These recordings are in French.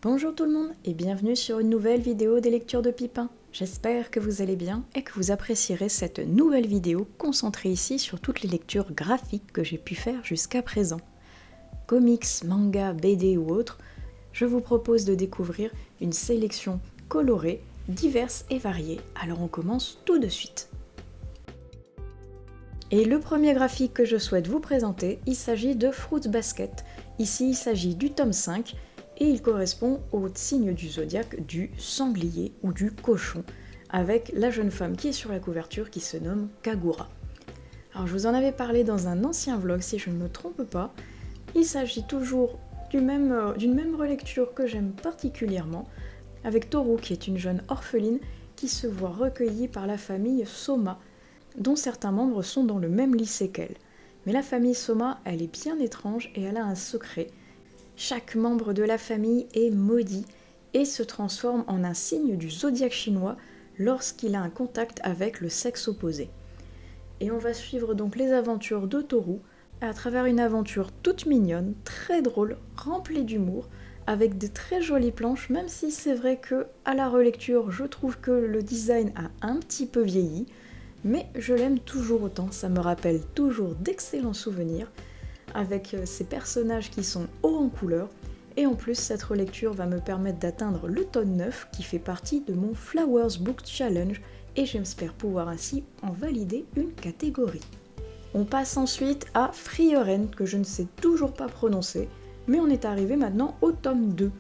Bonjour tout le monde et bienvenue sur une nouvelle vidéo des lectures de Pipin. J'espère que vous allez bien et que vous apprécierez cette nouvelle vidéo concentrée ici sur toutes les lectures graphiques que j'ai pu faire jusqu'à présent. Comics, mangas, BD ou autres, je vous propose de découvrir une sélection colorée, diverse et variée. Alors on commence tout de suite. Et le premier graphique que je souhaite vous présenter, il s'agit de Fruits Basket. Ici il s'agit du tome 5 et il correspond au signe du zodiaque du sanglier ou du cochon, avec la jeune femme qui est sur la couverture qui se nomme Kagura. Alors je vous en avais parlé dans un ancien vlog si je ne me trompe pas, il s'agit toujours d'une même relecture que j'aime particulièrement, avec Toru qui est une jeune orpheline qui se voit recueillie par la famille Soma, dont certains membres sont dans le même lycée qu'elle. Mais la famille Soma, elle est bien étrange et elle a un secret. Chaque membre de la famille est maudit et se transforme en un signe du zodiaque chinois lorsqu'il a un contact avec le sexe opposé. Et on va suivre donc les aventures de Toru à travers une aventure toute mignonne, très drôle, remplie d'humour, avec de très jolies planches, même si c'est vrai que à la relecture, je trouve que le design a un petit peu vieilli, mais je l'aime toujours autant, ça me rappelle toujours d'excellents souvenirs, avec ces personnages qui sont hauts en couleur, et en plus cette relecture va me permettre d'atteindre le tome 9 qui fait partie de mon Flowers Book Challenge, et j'espère pouvoir ainsi en valider une catégorie. On passe ensuite à Frieren, que je ne sais toujours pas prononcer, mais on est arrivé maintenant au tome 2.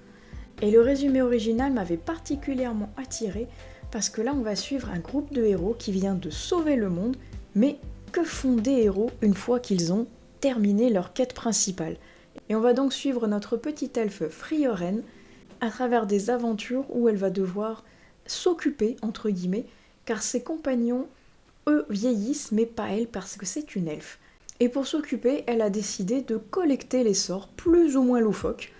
Et le résumé original m'avait particulièrement attiré, parce que là on va suivre un groupe de héros qui vient de sauver le monde, mais que font des héros une fois qu'ils ont terminé leur quête principale? Et on va donc suivre notre petite elfe Frieren à travers des aventures où elle va devoir s'occuper, entre guillemets, car ses compagnons, eux, vieillissent, mais pas elle, parce que c'est une elfe. Et pour s'occuper, elle a décidé de collecter les sorts plus ou moins loufoques.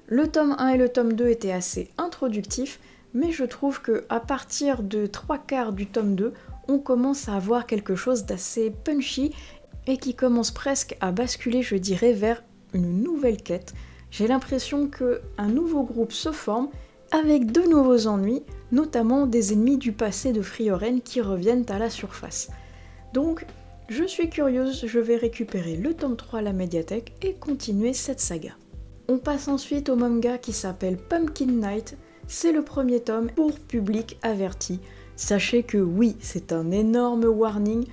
Le tome 1 et le tome 2 étaient assez introductifs, mais je trouve que à partir de 3/4 du tome 2, on commence à avoir quelque chose d'assez punchy et qui commence presque à basculer, je dirais, vers une nouvelle quête. J'ai l'impression qu'un nouveau groupe se forme avec de nouveaux ennuis, notamment des ennemis du passé de Frieren qui reviennent à la surface. Donc, je suis curieuse, je vais récupérer le tome 3 à la médiathèque et continuer cette saga. On passe ensuite au manga qui s'appelle Pumpkin Night. C'est le premier tome pour public averti. Sachez que oui, c'est un énorme warning.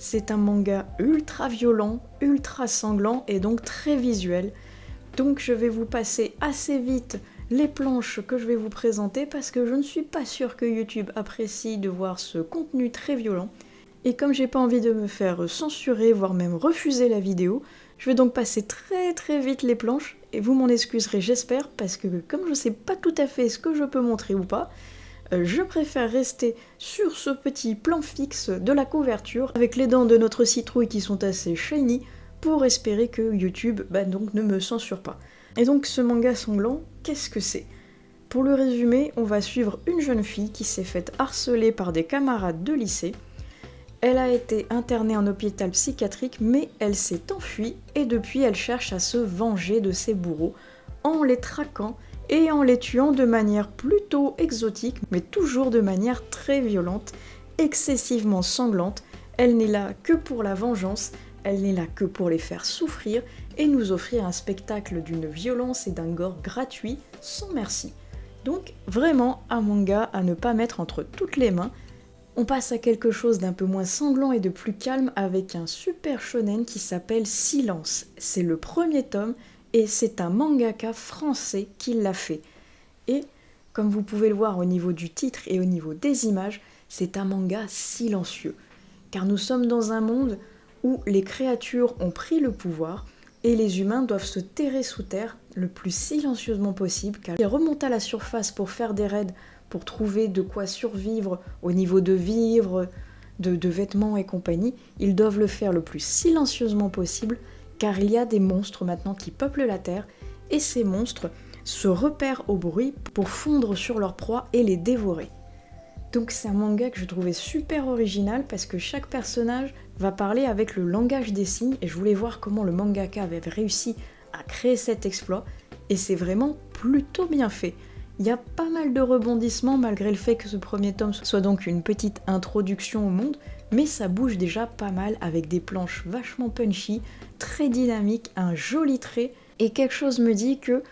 C'est un manga ultra violent, ultra sanglant et donc très visuel. Donc je vais vous passer assez vite les planches que je vais vous présenter parce que je ne suis pas sûre que YouTube apprécie de voir ce contenu très violent. Et comme j'ai pas envie de me faire censurer, voire même refuser la vidéo, je vais donc passer très vite les planches et vous m'en excuserez j'espère parce que comme je sais pas tout à fait ce que je peux montrer ou pas, je préfère rester sur ce petit plan fixe de la couverture avec les dents de notre citrouille qui sont assez shiny pour espérer que YouTube donc ne me censure pas. Et donc ce manga sanglant, qu'est-ce que c'est ? Pour le résumer, on va suivre une jeune fille qui s'est faite harceler par des camarades de lycée. Elle a été internée en hôpital psychiatrique mais elle s'est enfuie et depuis elle cherche à se venger de ses bourreaux en les traquant et en les tuant de manière plutôt exotique, mais toujours de manière très violente, excessivement sanglante. Elle n'est là que pour la vengeance, elle n'est là que pour les faire souffrir et nous offrir un spectacle d'une violence et d'un gore gratuit sans merci. Donc vraiment un manga à ne pas mettre entre toutes les mains. On passe à quelque chose d'un peu moins sanglant et de plus calme avec un super shonen qui s'appelle Silence. C'est le premier tome et c'est un mangaka français qui l'a fait. Et comme vous pouvez le voir au niveau du titre et au niveau des images, c'est un manga silencieux. Car nous sommes dans un monde où les créatures ont pris le pouvoir et les humains doivent se terrer sous terre le plus silencieusement possible car ils remontent à la surface pour faire des raids, pour trouver de quoi survivre au niveau de vivres, de vêtements et compagnie. Ils doivent le faire le plus silencieusement possible car il y a des monstres maintenant qui peuplent la Terre, et ces monstres se repèrent au bruit pour fondre sur leur proie et les dévorer. Donc c'est un manga que je trouvais super original parce que chaque personnage va parler avec le langage des signes, et je voulais voir comment le mangaka avait réussi à créer cet exploit, et c'est vraiment plutôt bien fait. Il y a pas mal de rebondissements malgré le fait que ce premier tome soit donc une petite introduction au monde, mais ça bouge déjà pas mal avec des planches vachement punchy, très dynamiques, un joli trait, et quelque chose me dit que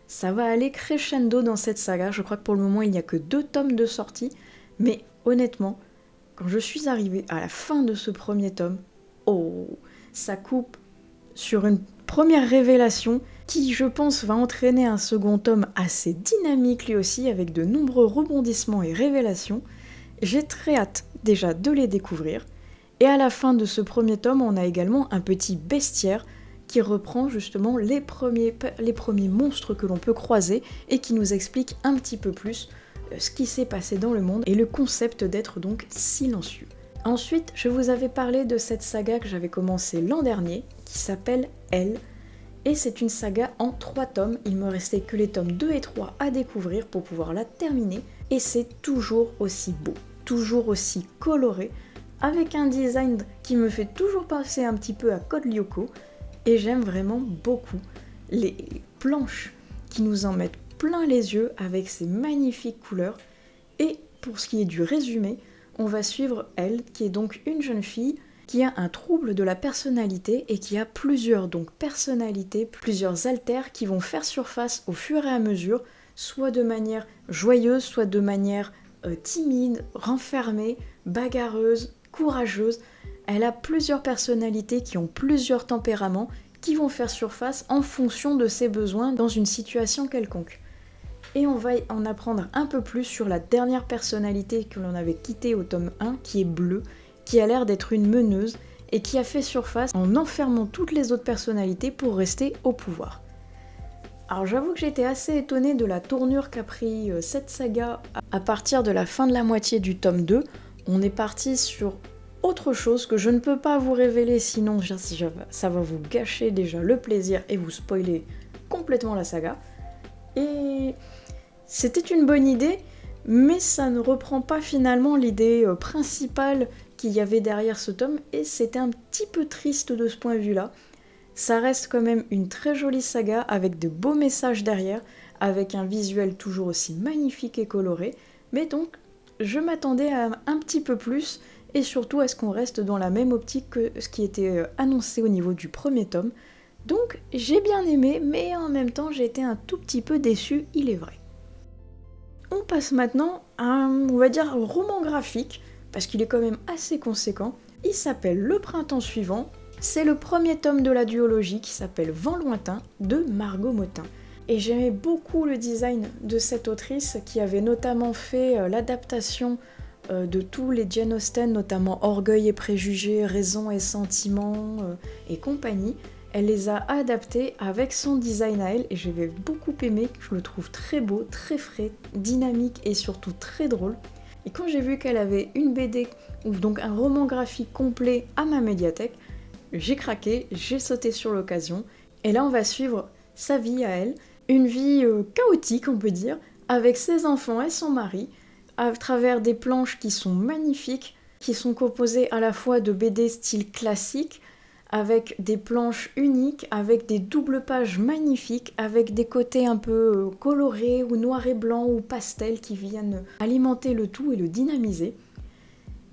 ça va aller crescendo dans cette saga. Je crois que pour le moment il n'y a que 2 tomes de sortie, mais honnêtement, quand je suis arrivée à la fin de ce premier tome, oh, ça coupe sur une première révélation qui, je pense, va entraîner un second tome assez dynamique lui aussi, avec de nombreux rebondissements et révélations. J'ai très hâte déjà de les découvrir. Et à la fin de ce premier tome, on a également un petit bestiaire qui reprend justement les premiers monstres que l'on peut croiser et qui nous explique un petit peu plus ce qui s'est passé dans le monde et le concept d'être donc silencieux. Ensuite, je vous avais parlé de cette saga que j'avais commencé l'an dernier, qui s'appelle Elle, et c'est une saga en 3 tomes. Il me restait que les tomes 2 et 3 à découvrir pour pouvoir la terminer, et c'est toujours aussi beau, toujours aussi coloré, avec un design qui me fait toujours penser un petit peu à Code Lyoko, et j'aime vraiment beaucoup les planches qui nous en mettent plein les yeux avec ces magnifiques couleurs. Et pour ce qui est du résumé, on va suivre Elle, qui est donc une jeune fille qui a un trouble de la personnalité et qui a plusieurs personnalités, plusieurs alters qui vont faire surface au fur et à mesure, soit de manière joyeuse, soit de manière timide, renfermée, bagarreuse, courageuse. Elle a plusieurs personnalités qui ont plusieurs tempéraments qui vont faire surface en fonction de ses besoins dans une situation quelconque. Et on va en apprendre un peu plus sur la dernière personnalité que l'on avait quittée au tome 1, qui est Bleue, qui a l'air d'être une meneuse et qui a fait surface en enfermant toutes les autres personnalités pour rester au pouvoir. Alors j'avoue que j'étais assez étonnée de la tournure qu'a pris cette saga à partir de la fin de la moitié du tome 2. On est parti sur autre chose que je ne peux pas vous révéler, sinon ça va vous gâcher déjà le plaisir et vous spoiler complètement la saga. Et c'était une bonne idée, mais ça ne reprend pas finalement l'idée principale qu'il y avait derrière ce tome, et c'était un petit peu triste de ce point de vue-là. Ça reste quand même une très jolie saga avec de beaux messages derrière, avec un visuel toujours aussi magnifique et coloré, mais donc je m'attendais à un petit peu plus, et surtout à ce qu'on reste dans la même optique que ce qui était annoncé au niveau du premier tome. Donc j'ai bien aimé, mais en même temps j'ai été un tout petit peu déçue, il est vrai. On passe maintenant à un roman graphique, parce qu'il est quand même assez conséquent. Il s'appelle Le printemps suivant. C'est le premier tome de la duologie qui s'appelle Vent lointain de Margot Motin. Et j'aimais beaucoup le design de cette autrice qui avait notamment fait l'adaptation de tous les Jane Austen, notamment Orgueil et préjugés, Raison et sentiments et compagnie. Elle les a adaptés avec son design à elle et j'avais beaucoup aimé, je le trouve très beau, très frais, dynamique et surtout très drôle. Et quand j'ai vu qu'elle avait une BD, ou donc un roman graphique complet à ma médiathèque, j'ai craqué, j'ai sauté sur l'occasion. Et là on va suivre sa vie à elle, une vie chaotique on peut dire, avec ses enfants et son mari, à travers des planches qui sont magnifiques, qui sont composées à la fois de BD style classique, avec des planches uniques, avec des doubles pages magnifiques, avec des côtés un peu colorés ou noir et blanc ou pastel qui viennent alimenter le tout et le dynamiser.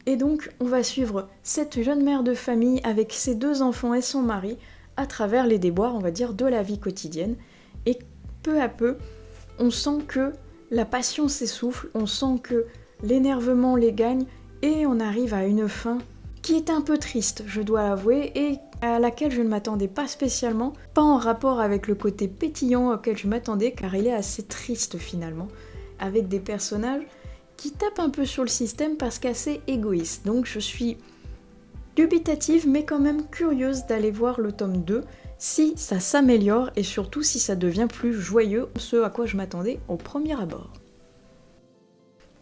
Et donc on va suivre cette jeune mère de famille avec ses 2 enfants et son mari à travers les déboires, on va dire, de la vie quotidienne. Et peu à peu, on sent que la passion s'essouffle, on sent que l'énervement les gagne et on arrive à une fin qui est un peu triste, je dois l'avouer, et à laquelle je ne m'attendais pas spécialement, pas en rapport avec le côté pétillant auquel je m'attendais, car il est assez triste finalement, avec des personnages qui tapent un peu sur le système parce qu'assez égoïstes. Donc je suis dubitative mais quand même curieuse d'aller voir le tome 2, si ça s'améliore et surtout si ça devient plus joyeux, ce à quoi je m'attendais au premier abord.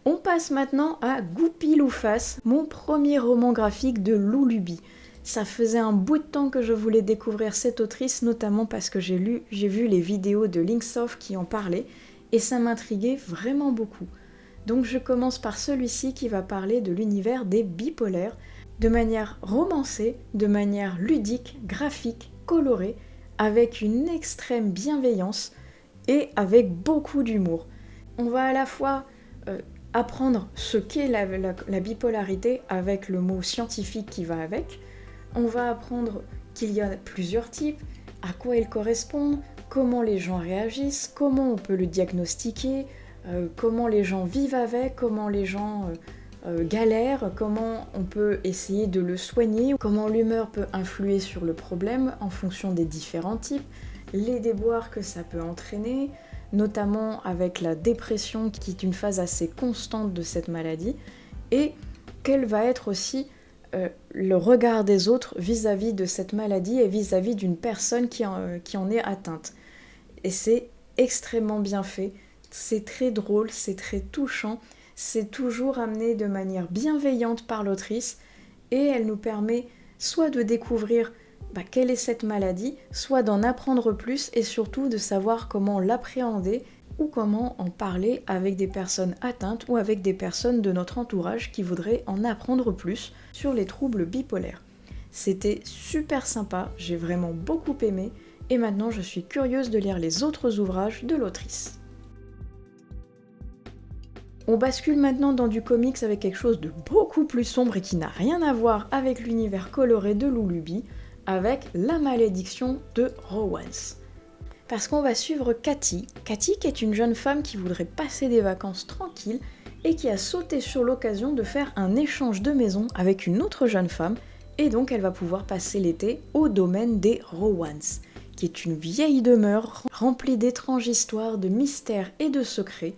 On passe maintenant à Goupil ou Face, mon premier roman graphique de Lou Luby. Ça faisait un bout de temps que je voulais découvrir cette autrice, notamment parce que j'ai vu les vidéos de Linksoft qui en parlaient, et ça m'intriguait vraiment beaucoup. Donc je commence par celui-ci qui va parler de l'univers des bipolaires, de manière romancée, de manière ludique, graphique, colorée, avec une extrême bienveillance et avec beaucoup d'humour. On va à la fois apprendre ce qu'est la bipolarité avec le mot scientifique qui va avec. On va apprendre qu'il y a plusieurs types, à quoi ils correspondent, comment les gens réagissent, comment on peut le diagnostiquer, comment les gens vivent avec, comment les gens galèrent, comment on peut essayer de le soigner, comment l'humeur peut influer sur le problème en fonction des différents types, les déboires que ça peut entraîner, notamment avec la dépression qui est une phase assez constante de cette maladie, et quel va être aussi le regard des autres vis-à-vis de cette maladie et vis-à-vis d'une personne qui en est atteinte. Et c'est extrêmement bien fait, c'est très drôle, c'est très touchant, c'est toujours amené de manière bienveillante par l'autrice, et elle nous permet soit de découvrir quelle est cette maladie, soit d'en apprendre plus et surtout de savoir comment l'appréhender ou comment en parler avec des personnes atteintes ou avec des personnes de notre entourage qui voudraient en apprendre plus sur les troubles bipolaires. C'était super sympa, j'ai vraiment beaucoup aimé et maintenant je suis curieuse de lire les autres ouvrages de l'autrice. On bascule maintenant dans du comics avec quelque chose de beaucoup plus sombre et qui n'a rien à voir avec l'univers coloré de Lulubi, avec La malédiction de Rowans. Parce qu'on va suivre Cathy qui est une jeune femme qui voudrait passer des vacances tranquilles et qui a sauté sur l'occasion de faire un échange de maison avec une autre jeune femme, et donc elle va pouvoir passer l'été au domaine des Rowans, qui est une vieille demeure remplie d'étranges histoires, de mystères et de secrets.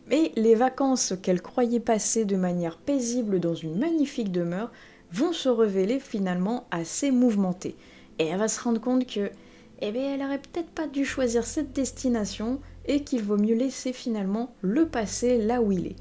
Mais les vacances qu'elle croyait passer de manière paisible dans une magnifique demeure vont se révéler finalement assez mouvementées. Et elle va se rendre compte que elle aurait peut-être pas dû choisir cette destination et qu'il vaut mieux laisser finalement le passé là où il est.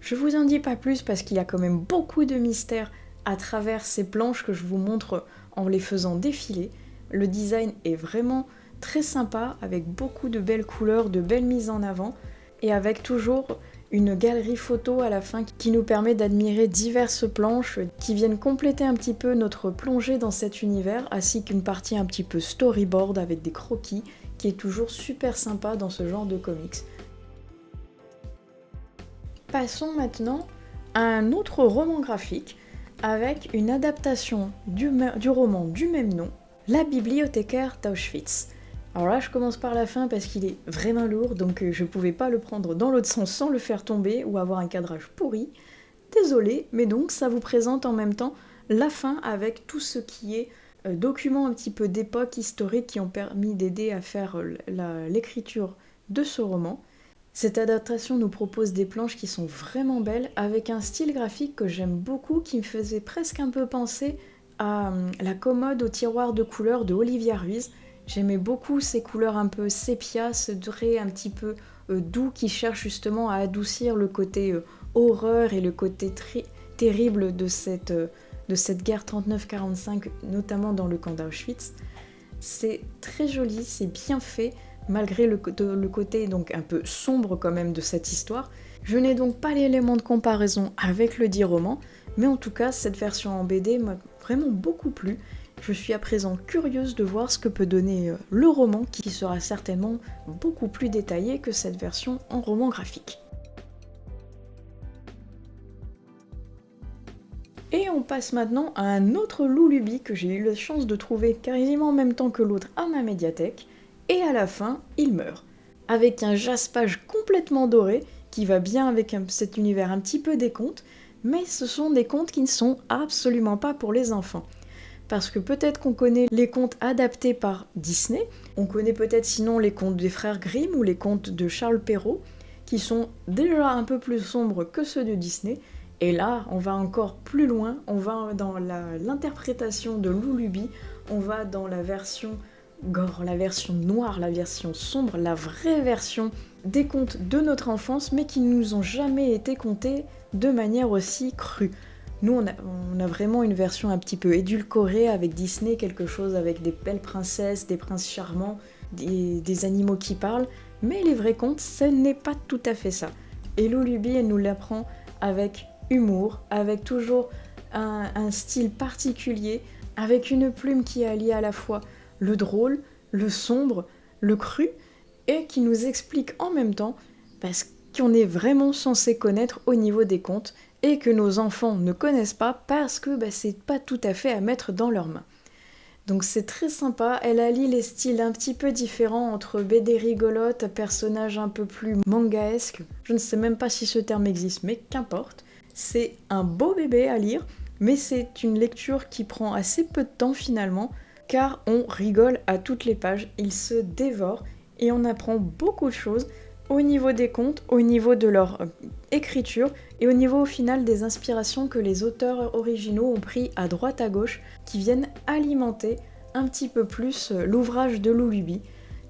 Je vous en dis pas plus parce qu'il y a quand même beaucoup de mystères à travers ces planches que je vous montre en les faisant défiler. Le design est vraiment très sympa avec beaucoup de belles couleurs, de belles mises en avant et avec toujours une galerie photo à la fin qui nous permet d'admirer diverses planches qui viennent compléter un petit peu notre plongée dans cet univers, ainsi qu'une partie un petit peu storyboard avec des croquis qui est toujours super sympa dans ce genre de comics. Passons maintenant à un autre roman graphique avec une adaptation du roman du même nom, La bibliothécaire d'Auschwitz. Alors là, je commence par la fin parce qu'il est vraiment lourd, donc je pouvais pas le prendre dans l'autre sens sans le faire tomber ou avoir un cadrage pourri. Désolée, mais donc ça vous présente en même temps la fin avec tout ce qui est documents un petit peu d'époque historique qui ont permis d'aider à faire l'écriture de ce roman. Cette adaptation nous propose des planches qui sont vraiment belles, avec un style graphique que j'aime beaucoup, qui me faisait presque un peu penser à la commode au tiroir de couleurs de Olivia Ruiz. J'aimais beaucoup ces couleurs un peu sépia, ce trait un petit peu doux qui cherche justement à adoucir le côté horreur et le côté terrible de cette guerre 39-45, notamment dans le camp d'Auschwitz. C'est très joli, c'est bien fait, malgré le côté donc un peu sombre quand même de cette histoire. Je n'ai donc pas l'élément de comparaison avec le dit roman, mais en tout cas cette version en BD m'a vraiment beaucoup plu. Je suis à présent curieuse de voir ce que peut donner le roman, qui sera certainement beaucoup plus détaillé que cette version en roman graphique. Et on passe maintenant à un autre Lulubi que j'ai eu la chance de trouver quasiment en même temps que l'autre à ma médiathèque, et à la fin, il meurt. Avec un jaspage complètement doré, qui va bien avec cet univers un petit peu des contes, mais ce sont des contes qui ne sont absolument pas pour les enfants. Parce que peut-être qu'on connaît les contes adaptés par Disney, on connaît peut-être sinon les contes des frères Grimm ou les contes de Charles Perrault, qui sont déjà un peu plus sombres que ceux de Disney, et là on va encore plus loin, on va dans l'interprétation de Lulubi, on va dans la version gore, la version noire, la version sombre, la vraie version des contes de notre enfance, mais qui ne nous ont jamais été contés de manière aussi crue. Nous, on a vraiment une version un petit peu édulcorée avec Disney, quelque chose avec des belles princesses, des princes charmants, des animaux qui parlent, mais les vrais contes, ce n'est pas tout à fait ça. Et Lulubi, elle nous l'apprend avec humour, avec toujours un style particulier, avec une plume qui allie à la fois le drôle, le sombre, le cru, et qui nous explique en même temps parce qu'on est vraiment censé connaître au niveau des contes et que nos enfants ne connaissent pas parce que c'est pas tout à fait à mettre dans leurs mains. Donc c'est très sympa, elle allie les styles un petit peu différents entre BD rigolote, personnages un peu plus mangaesques. Je ne sais même pas si ce terme existe, mais qu'importe. C'est un beau bébé à lire, mais c'est une lecture qui prend assez peu de temps finalement, car on rigole à toutes les pages, il se dévore et on apprend beaucoup de choses au niveau des contes, au niveau de leur écriture et au niveau au final des inspirations que les auteurs originaux ont pris à droite à gauche qui viennent alimenter un petit peu plus l'ouvrage de Lulubi.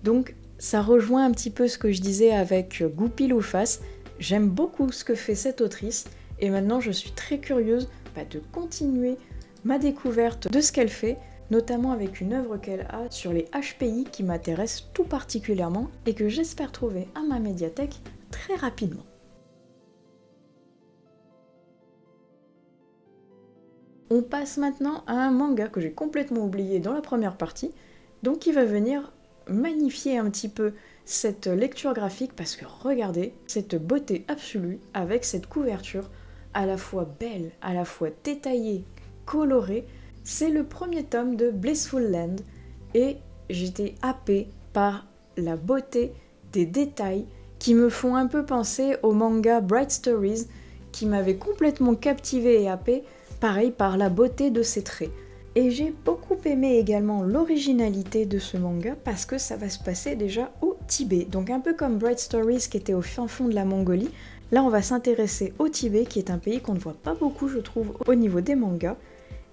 Donc ça rejoint un petit peu ce que je disais avec Goupil-ou-Face. J'aime beaucoup ce que fait cette autrice et maintenant je suis très curieuse de continuer ma découverte de ce qu'elle fait, notamment avec une œuvre qu'elle a sur les HPI qui m'intéresse tout particulièrement et que j'espère trouver à ma médiathèque très rapidement. On passe maintenant à un manga que j'ai complètement oublié dans la première partie, donc qui va venir magnifier un petit peu cette lecture graphique parce que regardez cette beauté absolue avec cette couverture à la fois belle, à la fois détaillée, colorée. C'est le premier tome de Blissful Land et j'étais happée par la beauté des détails qui me font un peu penser au manga Bright Stories qui m'avait complètement captivée et happée, pareil par la beauté de ses traits. Et j'ai beaucoup aimé également l'originalité de ce manga parce que ça va se passer déjà au Tibet. Donc un peu comme Bright Stories qui était au fin fond de la Mongolie, là on va s'intéresser au Tibet qui est un pays qu'on ne voit pas beaucoup je trouve au niveau des mangas.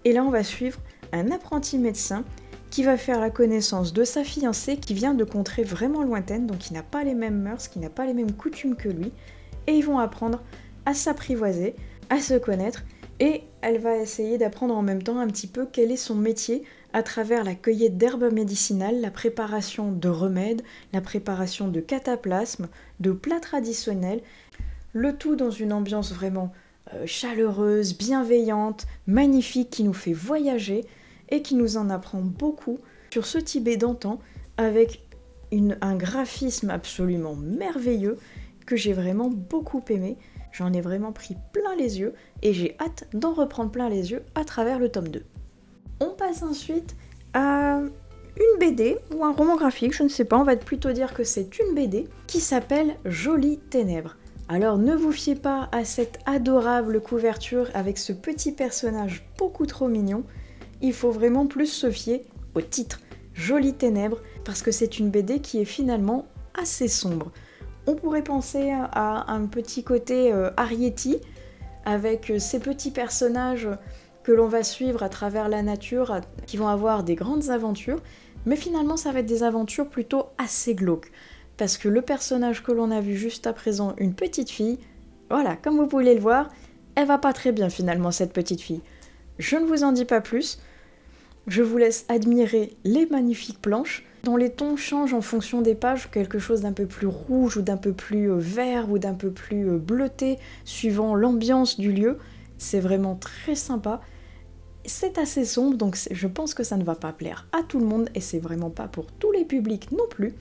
Et là on va suivre un apprenti médecin qui va faire la connaissance de sa fiancée qui vient de contrées vraiment lointaines, donc qui n'a pas les mêmes mœurs, qui n'a pas les mêmes coutumes que lui. Et ils vont apprendre à s'apprivoiser, à se connaître. Et elle va essayer d'apprendre en même temps un petit peu quel est son métier à travers la cueillette d'herbes médicinales, la préparation de remèdes, la préparation de cataplasmes, de plats traditionnels, le tout dans une ambiance vraiment chaleureuse, bienveillante, magnifique, qui nous fait voyager et qui nous en apprend beaucoup sur ce Tibet d'antan avec un graphisme absolument merveilleux que j'ai vraiment beaucoup aimé. J'en ai vraiment pris plein les yeux et j'ai hâte d'en reprendre plein les yeux à travers le tome 2. On passe ensuite à une BD ou un roman graphique, je ne sais pas, on va plutôt dire que c'est une BD qui s'appelle Jolies Ténèbres. Alors ne vous fiez pas à cette adorable couverture avec ce petit personnage beaucoup trop mignon, il faut vraiment plus se fier au titre Jolies Ténèbres parce que c'est une BD qui est finalement assez sombre. On pourrait penser à un petit côté Arrietty, avec ces petits personnages que l'on va suivre à travers la nature, qui vont avoir des grandes aventures, mais finalement ça va être des aventures plutôt assez glauques. Parce que le personnage que l'on a vu juste à présent, une petite fille, voilà, comme vous pouvez le voir, elle va pas très bien finalement cette petite fille. Je ne vous en dis pas plus, je vous laisse admirer les magnifiques planches, dont les tons changent en fonction des pages, quelque chose d'un peu plus rouge ou d'un peu plus vert ou d'un peu plus bleuté, suivant l'ambiance du lieu. C'est vraiment très sympa. C'est assez sombre, donc je pense que ça ne va pas plaire à tout le monde, et c'est vraiment pas pour tous les publics non plus.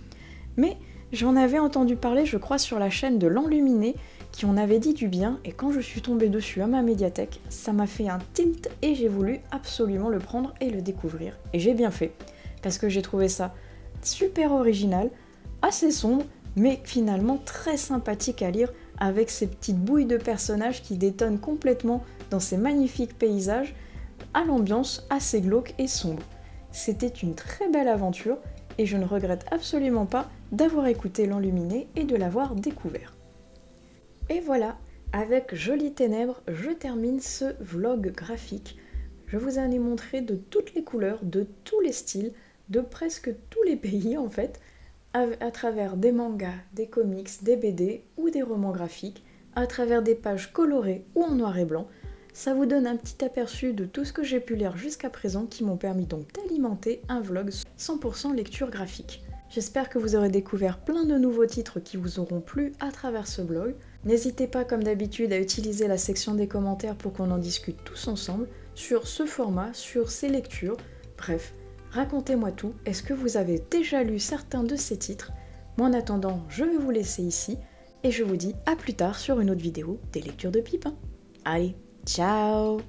Mais j'en avais entendu parler, je crois, sur la chaîne de l'Enluminé, qui en avait dit du bien, et quand je suis tombée dessus à ma médiathèque, ça m'a fait un tilt, et j'ai voulu absolument le prendre et le découvrir. Et j'ai bien fait, parce que j'ai trouvé ça super original, assez sombre, mais finalement très sympathique à lire, avec ces petites bouilles de personnages qui détonnent complètement dans ces magnifiques paysages, à l'ambiance assez glauque et sombre. C'était une très belle aventure, et je ne regrette absolument pas d'avoir écouté l'Enluminé et de l'avoir découvert. Et voilà, avec Jolies Ténèbres, je termine ce vlog graphique. Je vous en ai montré de toutes les couleurs, de tous les styles, de presque tous les pays en fait, à travers des mangas, des comics, des BD ou des romans graphiques, à travers des pages colorées ou en noir et blanc. Ça vous donne un petit aperçu de tout ce que j'ai pu lire jusqu'à présent qui m'ont permis donc d'alimenter un vlog 100% lecture graphique. J'espère que vous aurez découvert plein de nouveaux titres qui vous auront plu à travers ce blog. N'hésitez pas comme d'habitude à utiliser la section des commentaires pour qu'on en discute tous ensemble sur ce format, sur ces lectures, bref. Racontez-moi tout, est-ce que vous avez déjà lu certains de ces titres? Moi en attendant, je vais vous laisser ici. Et je vous dis à plus tard sur une autre vidéo des lectures de Pipin. Allez, ciao!